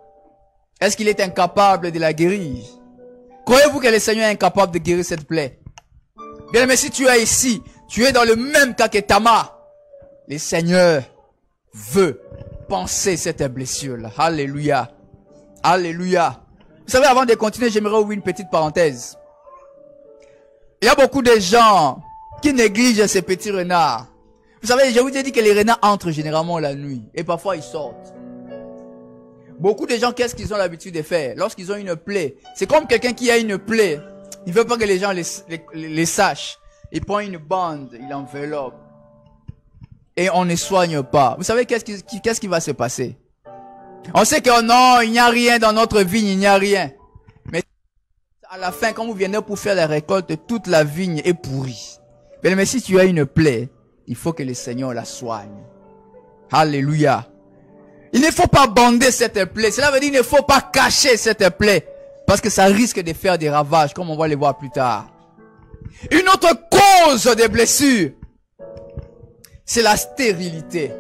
Est-ce qu'il est incapable de la guérir? Croyez-vous que le Seigneur est incapable de guérir cette plaie? Bien, mais si tu es ici, tu es dans le même cas que Tamar. Le Seigneur veut penser cette blessure-là. Alléluia. Alléluia. Vous savez, avant de continuer, j'aimerais ouvrir une petite parenthèse. Il y a beaucoup de gens qui négligent ces petits renards. Vous savez, je vous ai dit que les renards entrent généralement la nuit. Et parfois, ils sortent. Beaucoup de gens, qu'est-ce qu'ils ont l'habitude de faire? Lorsqu'ils ont une plaie, c'est comme quelqu'un qui a une plaie. Il ne veut pas que les gens les sachent. Il prend une bande, il enveloppe. Et on ne soigne pas. Vous savez, qu'est-ce qui va se passer? On sait que non, il n'y a rien dans notre vigne, il n'y a rien. Mais à la fin, quand vous venez pour faire la récolte, toute la vigne est pourrie. Mais si tu as une plaie, il faut que le Seigneur la soigne. Alléluia. Il ne faut pas bander cette plaie. Cela veut dire qu'il ne faut pas cacher cette plaie. Parce que ça risque de faire des ravages, comme on va les voir plus tard. Une autre cause des blessures, c'est la stérilité.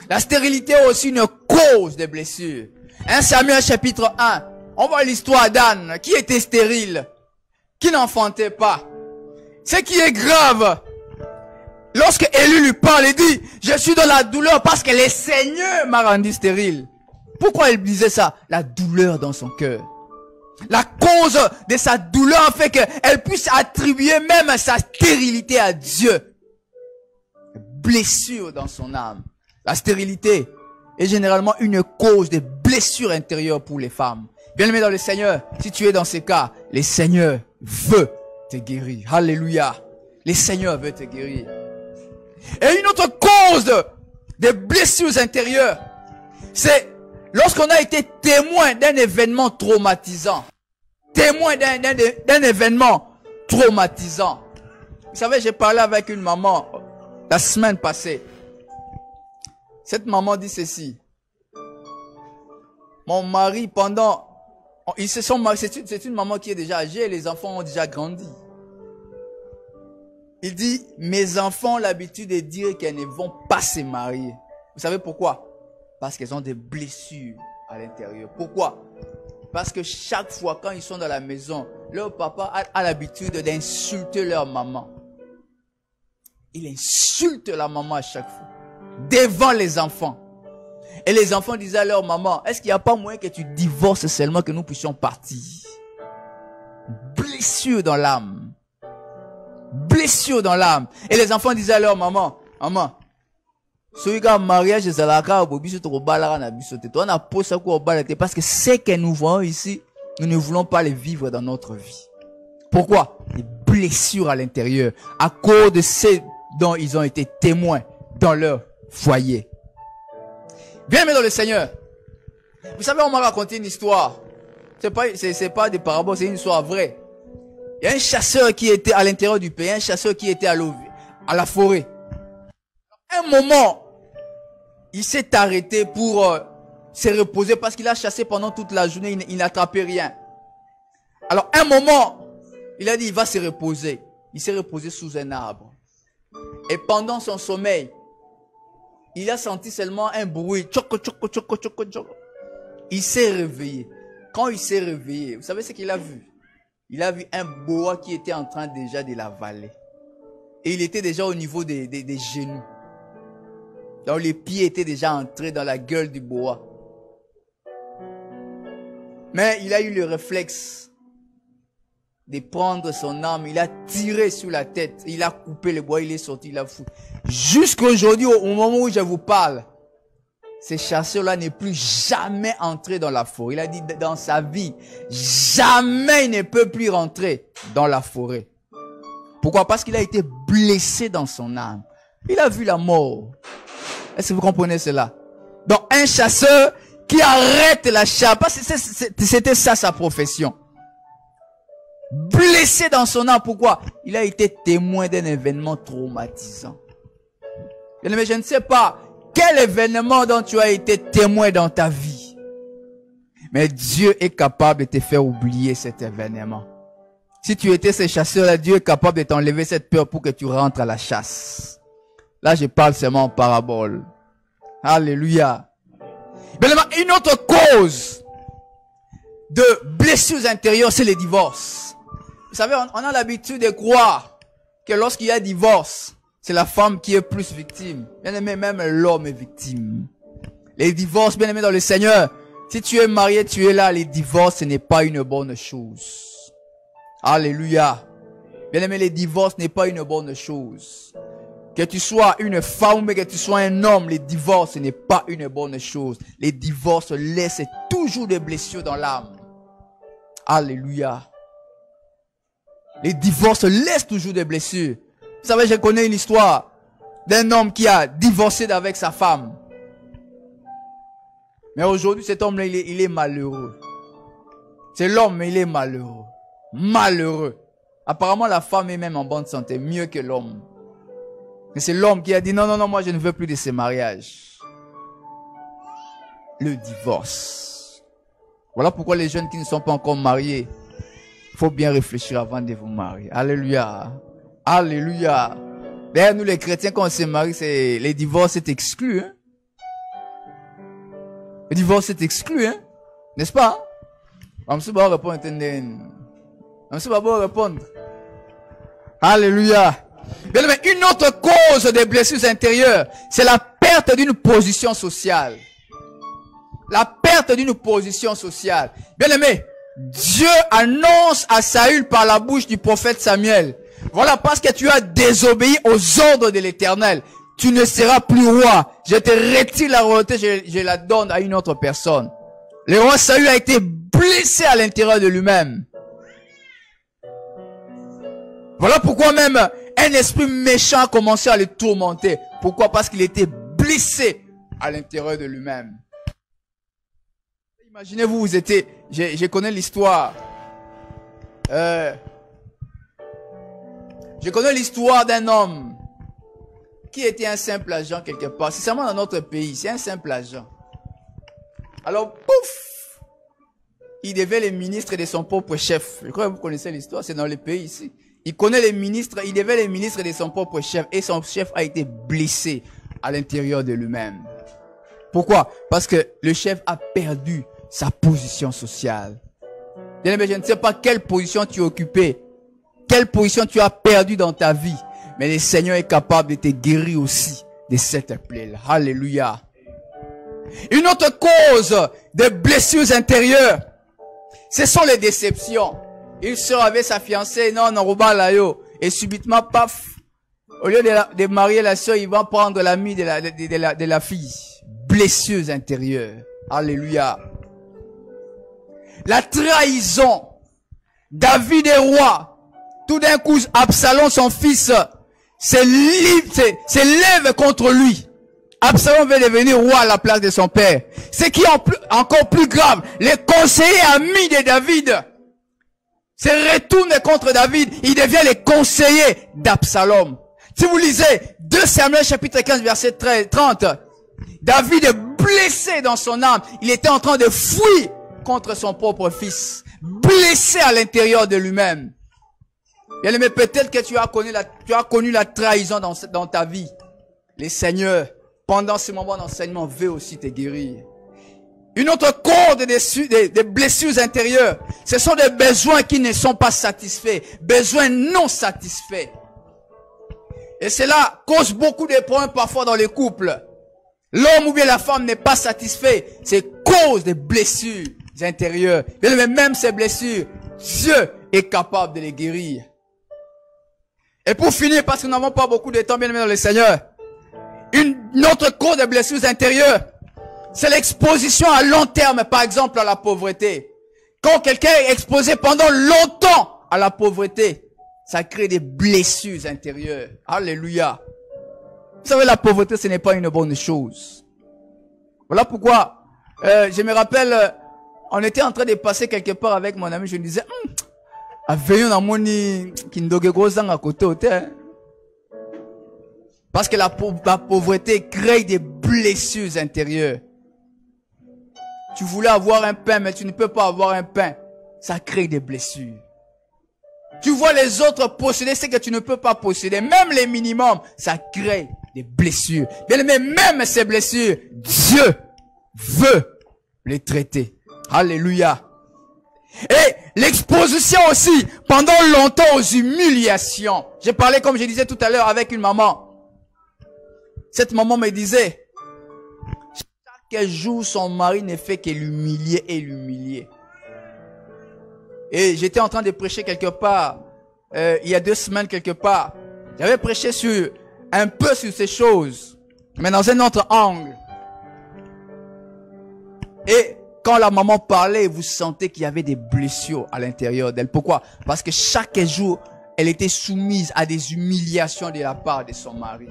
La stérilité est aussi une cause des blessures. 1 Samuel chapitre 1, on voit l'histoire d'Anne, qui était stérile, qui n'enfantait pas. Ce qui est grave, lorsque Élie lui parle, il dit, je suis dans la douleur parce que le Seigneur m'a rendu stérile. Pourquoi il disait ça? La douleur dans son cœur. La cause de sa douleur fait qu'elle puisse attribuer même sa stérilité à Dieu. Blessure dans son âme. La stérilité est généralement une cause de blessures intérieures pour les femmes. Bien-aimé dans le Seigneur, si tu es dans ces cas, le Seigneur veut te guérir. Alléluia. Le Seigneur veut te guérir. Et une autre cause de blessures intérieures, c'est lorsqu'on a été témoin d'un événement traumatisant. Témoin d'un événement traumatisant. Vous savez, j'ai parlé avec une maman la semaine passée. Cette maman dit ceci. Mon mari, ils se sont mariés. C'est une maman qui est déjà âgée et les enfants ont déjà grandi. Il dit, mes enfants ont l'habitude de dire qu'elles ne vont pas se marier. Vous savez pourquoi? Parce qu'elles ont des blessures à l'intérieur. Pourquoi? Parce que chaque fois quand ils sont dans la maison, leur papa a l'habitude d'insulter leur maman. Il insulte la maman à chaque fois. Devant les enfants. Et les enfants disaient à leur maman, est-ce qu'il n'y a pas moyen que tu divorces seulement que nous puissions partir? Blessure dans l'âme. Blessure dans l'âme. Et les enfants disaient à leur maman, maman, celui qui a mariage, c'est la cas, parce que ce que nous voyons ici, nous ne voulons pas les vivre dans notre vie. Pourquoi? Des blessures à l'intérieur, à cause de ce dont ils ont été témoins dans leur foyer. Bien-aimés dans le Seigneur, vous savez, on m'a raconté une histoire. C'est pas des paraboles, c'est une histoire vraie. Il y a un chasseur qui était à l'intérieur du pays, un chasseur qui était à la forêt. À un moment, il s'est arrêté pour se reposer parce qu'il a chassé pendant toute la journée, il n'attrapait rien. Alors, à un moment, il a dit, il va se reposer. Il s'est reposé sous un arbre. Et pendant son sommeil, il a senti seulement un bruit. Tchoko, tchoko, tchoko, tchoko, tchoko. Il s'est réveillé. Quand il s'est réveillé, vous savez ce qu'il a vu? Il a vu un boa qui était en train déjà de l'avaler. Et il était déjà au niveau des genoux. Donc les pieds étaient déjà entrés dans la gueule du boa. Mais il a eu le réflexe de prendre son arme. Il a tiré sur la tête. Il a coupé le bois. Il est sorti. Il a foutu. Jusqu'aujourd'hui, au moment où je vous parle, ce chasseur-là n'est plus jamais entré dans la forêt. Il a dit dans sa vie, jamais il ne peut plus rentrer dans la forêt. Pourquoi? Parce qu'il a été blessé dans son âme. Il a vu la mort. Est-ce que vous comprenez cela? Donc un chasseur qui arrête la chasse, c'était ça sa profession. Blessé dans son âme, pourquoi? Il a été témoin d'un événement traumatisant. Mais je ne sais pas quel événement dont tu as été témoin dans ta vie. Mais Dieu est capable de te faire oublier cet événement. Si tu étais ce chasseur-là, Dieu est capable de t'enlever cette peur pour que tu rentres à la chasse. Là, je parle seulement en parabole. Alléluia. Mais une autre cause de blessures intérieures, c'est les divorces. Vous savez, on a l'habitude de croire que lorsqu'il y a divorce, c'est la femme qui est plus victime. Bien aimé, même l'homme est victime. Les divorces, bien aimé dans le Seigneur, si tu es marié, tu es là, les divorces, ce n'est pas une bonne chose. Alléluia. Bien aimé, les divorces n'est pas une bonne chose. Que tu sois une femme, mais que tu sois un homme, les divorces, ce n'est pas une bonne chose. Les divorces laissent toujours des blessures dans l'âme. Alléluia. Les divorces laissent toujours des blessures. Vous savez, je connais une histoire d'un homme qui a divorcé avec sa femme. Mais aujourd'hui, cet homme-là, il est malheureux. C'est l'homme, mais il est malheureux. Malheureux. Apparemment, la femme est même en bonne santé, mieux que l'homme. Mais c'est l'homme qui a dit, non, non, non, moi je ne veux plus de ces mariages. Le divorce. Voilà pourquoi les jeunes qui ne sont pas encore mariés, il faut bien réfléchir avant de vous marier. Alléluia. Alléluia. D'ailleurs, nous les chrétiens, quand on se marie, les divorces est exclu. Hein? Le divorce est exclu, hein? N'est-ce pas? On ne va répondre. On ne va répondre. Alléluia. Bien, mais une autre cause des blessures intérieures, c'est la perte d'une position sociale. La perte d'une position sociale. Bien aimé, Dieu annonce à Saül par la bouche du prophète Samuel. Voilà, parce que tu as désobéi aux ordres de l'Éternel. tu ne seras plus roi. Je te retire la royauté, je la donne à une autre personne. Le roi Saül a été blessé à l'intérieur de lui-même. Voilà pourquoi même un esprit méchant a commencé à le tourmenter. Pourquoi? Parce qu'il était blessé à l'intérieur de lui-même. Imaginez-vous, vous étiez... Je connais l'histoire. Je connais l'histoire d'un homme qui était un simple agent quelque part. C'est seulement dans notre pays, c'est un simple agent. Alors, pouf! Il devait les ministres de son propre chef. Je crois que vous connaissez l'histoire, c'est dans le pays ici. Il connaît les ministres, il devait les ministres de son propre chef et son chef a été blessé à l'intérieur de lui-même. Pourquoi? Parce que le chef a perdu sa position sociale. Je ne sais pas quelle position tu occupais, quelle position tu as perdu dans ta vie, mais le Seigneur est capable de te guérir aussi de cette plaie-là. Alléluia. Une autre cause de blessures intérieures, ce sont les déceptions. Il sort avec sa fiancée, non, et subitement, paf, au lieu de marier la soeur, il va prendre l'ami de la fille. Blessures intérieures. Alléluia. La trahison. David est roi. Tout d'un coup, Absalom, son fils, s'élève contre lui. Absalom veut devenir roi à la place de son père. Ce qui est encore plus grave, les conseillers amis de David se retournent contre David. Il devient les conseillers d'Absalom. Si vous lisez 2 Samuel chapitre 15 verset 30, David est blessé dans son âme. Il était en train de fuir contre son propre fils. Blessé à l'intérieur de lui-même. Bien aimé, peut-être que tu as connu la trahison dans ta vie. Le Seigneur, pendant ce moment d'enseignement, veut aussi te guérir. Une autre cause des blessures intérieures, ce sont des besoins qui ne sont pas satisfaits. Besoins non satisfaits. Et cela cause beaucoup de problèmes parfois dans les couples. L'homme ou bien la femme n'est pas satisfait. C'est cause des blessures intérieures. Mais même ces blessures, Dieu est capable de les guérir. Et pour finir, parce que nous n'avons pas beaucoup de temps, bien aimé dans le Seigneur, une autre cause de blessures intérieures, c'est l'exposition à long terme, par exemple, à la pauvreté. Quand quelqu'un est exposé pendant longtemps à la pauvreté, ça crée des blessures intérieures. Alléluia. Vous savez, la pauvreté, ce n'est pas une bonne chose. Voilà pourquoi, je me rappelle, on était en train de passer quelque part avec mon ami, je me disais, parce que la pauvreté crée des blessures intérieures. Tu voulais avoir un pain, mais tu ne peux pas avoir un pain. Ça crée des blessures. Tu vois les autres posséder ce que tu ne peux pas posséder. Même les minimums, ça crée des blessures. Bien aimé, même ces blessures, Dieu veut les traiter. Alléluia. Et l'exposition aussi, pendant longtemps aux humiliations. J'ai parlé, comme je disais tout à l'heure, avec une maman. Cette maman me disait, chaque jour, son mari ne fait que l'humilier et l'humilier. Et j'étais en train de prêcher quelque part, il y a 2 semaines quelque part. J'avais prêché un peu sur ces choses, mais dans un autre angle. Et quand la maman parlait, vous sentez qu'il y avait des blessures à l'intérieur d'elle. Pourquoi? Parce que chaque jour, elle était soumise à des humiliations de la part de son mari.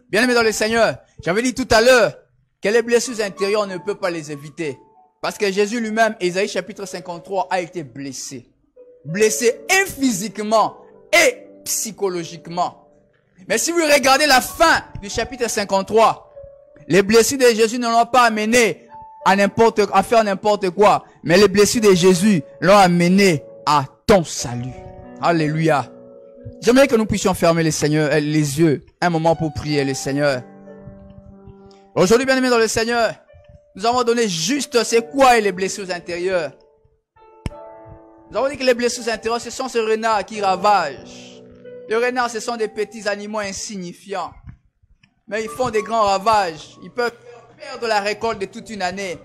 Bien aimé dans le Seigneur, j'avais dit tout à l'heure que les blessures intérieures, on ne peut pas les éviter. Parce que Jésus lui-même, Ésaïe chapitre 53, a été blessé. Blessé et physiquement et psychologiquement. Mais si vous regardez la fin du chapitre 53, les blessures de Jésus ne l'ont pas amené à faire n'importe quoi. Mais les blessures de Jésus l'ont amené à ton salut. Alléluia. J'aimerais que nous puissions fermer les yeux un moment pour prier le Seigneur. Aujourd'hui, bien aimés dans le Seigneur, nous avons donné juste c'est quoi les blessures intérieures. Nous avons dit que les blessures intérieures, ce sont ces renards qui ravagent. Les renards, ce sont des petits animaux insignifiants. Mais ils font des grands ravages. Ils peuvent perdre la récolte de toute une année.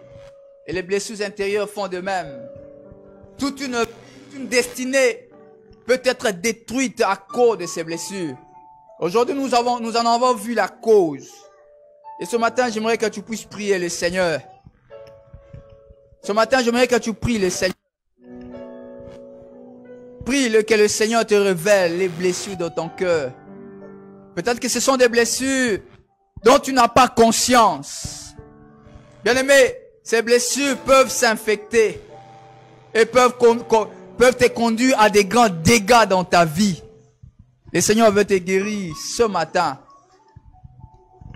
Et les blessures intérieures font de même. Toute une destinée peut être détruite à cause de ces blessures. Aujourd'hui, nous en avons vu la cause. Et ce matin, j'aimerais que tu puisses prier le Seigneur. Ce matin, j'aimerais que tu pries le Seigneur. Prie que le Seigneur te révèle les blessures de ton cœur. Peut-être que ce sont des blessures dont tu n'as pas conscience. Bien-aimé, ces blessures peuvent s'infecter et peuvent te conduire à des grands dégâts dans ta vie. Le Seigneur veut te guérir ce matin.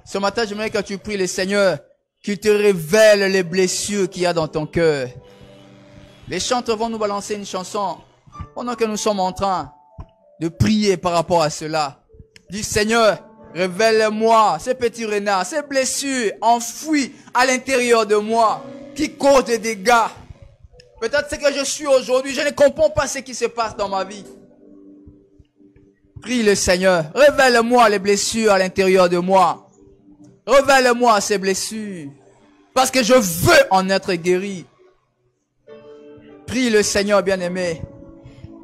Ce matin, j'aimerais que tu pries le Seigneur qui te révèle les blessures qu'il y a dans ton cœur. Les chanteurs vont nous balancer une chanson pendant que nous sommes en train de prier par rapport à cela. Dis Seigneur, révèle-moi ces petits renards, ces blessures enfouies à l'intérieur de moi qui causent des dégâts. Peut-être ce que je suis aujourd'hui, je ne comprends pas ce qui se passe dans ma vie. Prie le Seigneur, révèle-moi les blessures à l'intérieur de moi. Révèle-moi ces blessures, parce que je veux en être guéri. Prie le Seigneur, bien-aimé.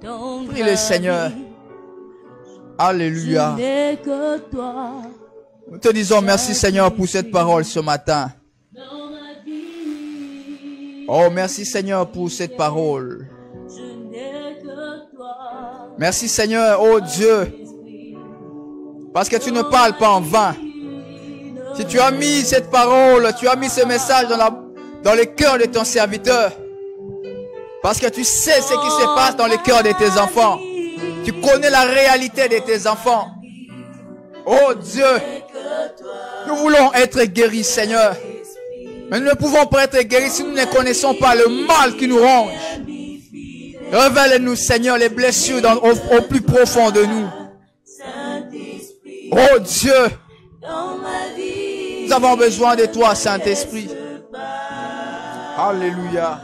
Prie le Seigneur. Alléluia. Nous te disons merci Seigneur pour cette parole ce matin. Oh, merci Seigneur pour cette parole. Merci Seigneur, oh Dieu, parce que tu ne parles pas en vain. Si tu as mis cette parole, tu as mis ce message dans le cœur de ton serviteur, parce que tu sais ce qui se passe dans le cœur de tes enfants. Tu connais la réalité de tes enfants. Oh Dieu, nous voulons être guéris Seigneur. Mais nous ne pouvons pas être guéris si nous ne connaissons pas le mal qui nous ronge. Révèle-nous, Seigneur, les blessures au plus profond de nous. Oh Dieu, nous avons besoin de toi, Saint-Esprit. Alléluia.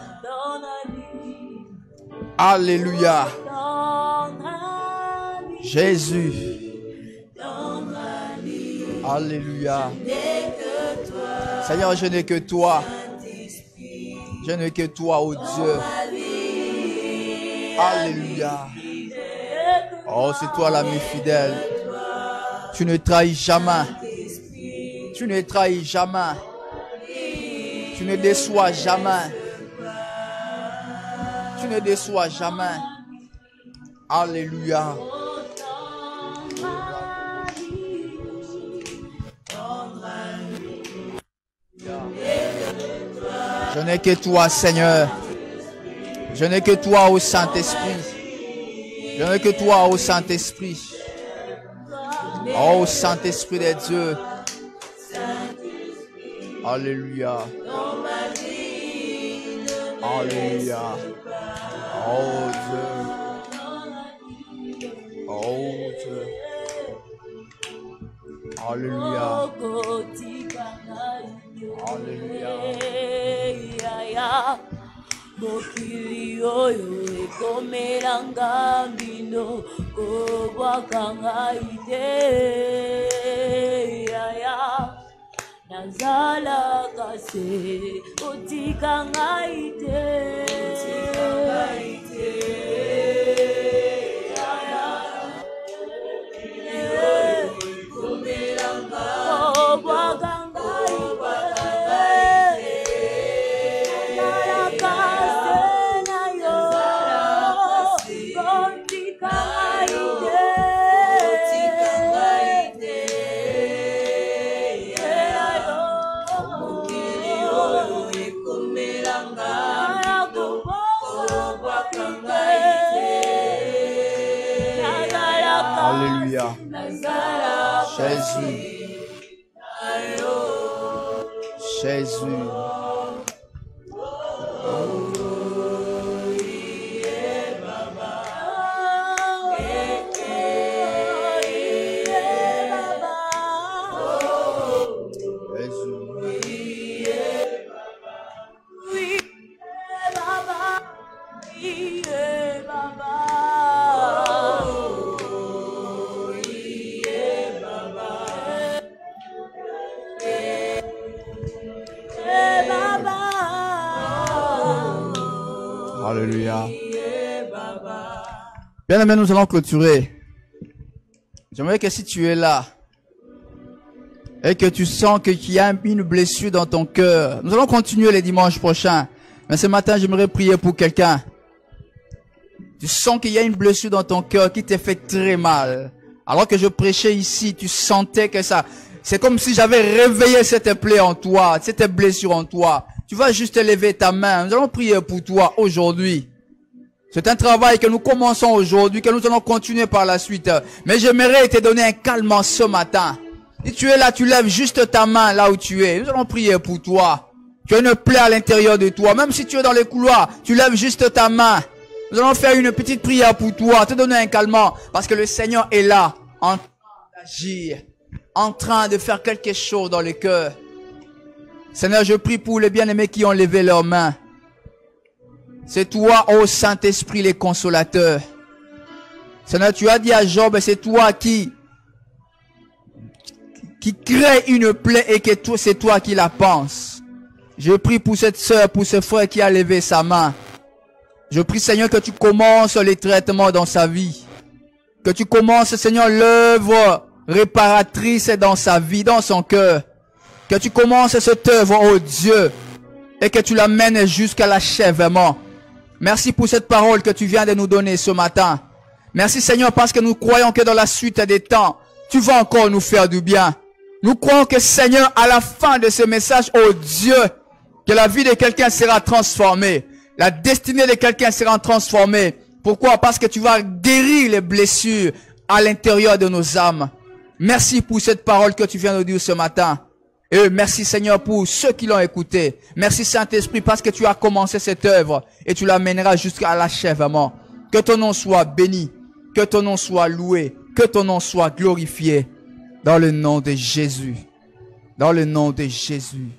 Alléluia. Jésus. Alléluia. Seigneur, je n'ai que toi. Je n'ai que toi, oh Dieu. Alléluia. Oh, c'est toi l'ami fidèle. Tu ne trahis jamais. Tu ne trahis jamais. Tu ne déçois jamais. Tu ne déçois jamais. Alléluia. Je n'ai que toi, Seigneur. Je n'ai que toi, ô Saint-Esprit. Je n'ai que toi, ô Saint-Esprit. Ô Saint-Esprit de Dieu. Alléluia. Alléluia. Oh Dieu. Oh Dieu. Alléluia. Alléluia. Mokili oyo ekomelanga mbino kobwakanga ite yaya nazalaka se otikanga ite yaya ekomelanga kobwakanga Alléluia. Jésus. Jésus. Alléluia. Bien aimé, nous allons clôturer J'aimerais que si tu es là, et que tu sens qu'il y a une blessure dans ton cœur, nous allons continuer les dimanches prochains. Mais ce matin, j'aimerais prier pour quelqu'un. Tu sens qu'il y a une blessure dans ton cœur qui te fait très mal. Alors que je prêchais ici, tu sentais que ça... C'est comme si j'avais réveillé cette plaie en toi, cette blessure en toi. Tu vas juste lever ta main. Nous allons prier pour toi aujourd'hui. C'est un travail que nous commençons aujourd'hui, que nous allons continuer par la suite. Mais j'aimerais te donner un calme ce matin. Si tu es là, tu lèves juste ta main là où tu es. Nous allons prier pour toi. Tu as une plaie à l'intérieur de toi. Même si tu es dans les couloirs, tu lèves juste ta main. Nous allons faire une petite prière pour toi, te donner un calmant. Parce que le Seigneur est là, en train d'agir, en train de faire quelque chose dans le cœur. Seigneur, je prie pour les bien-aimés qui ont levé leurs mains. C'est toi, ô Saint-Esprit, les consolateurs. Seigneur, tu as dit à Job, c'est toi qui crée une plaie et que c'est toi qui la penses. Je prie pour cette sœur, pour ce frère qui a levé sa main. Je prie, Seigneur, que tu commences les traitements dans sa vie. Que tu commences, Seigneur, l'œuvre réparatrice dans sa vie, dans son cœur. Que tu commences cette œuvre, oh Dieu, et que tu l'amènes jusqu'à l'achèvement. Merci pour cette parole que tu viens de nous donner ce matin. Merci, Seigneur, parce que nous croyons que dans la suite des temps, tu vas encore nous faire du bien. Nous croyons que, Seigneur, à la fin de ce message, oh Dieu, que la vie de quelqu'un sera transformée. La destinée de quelqu'un sera transformée. Pourquoi? Parce que tu vas guérir les blessures à l'intérieur de nos âmes. Merci pour cette parole que tu viens de nous dire ce matin. Et merci, Seigneur, pour ceux qui l'ont écouté. Merci, Saint-Esprit, parce que tu as commencé cette œuvre et tu l'amèneras jusqu'à l'achèvement. Que ton nom soit béni, que ton nom soit loué, que ton nom soit glorifié. Dans le nom de Jésus. Dans le nom de Jésus.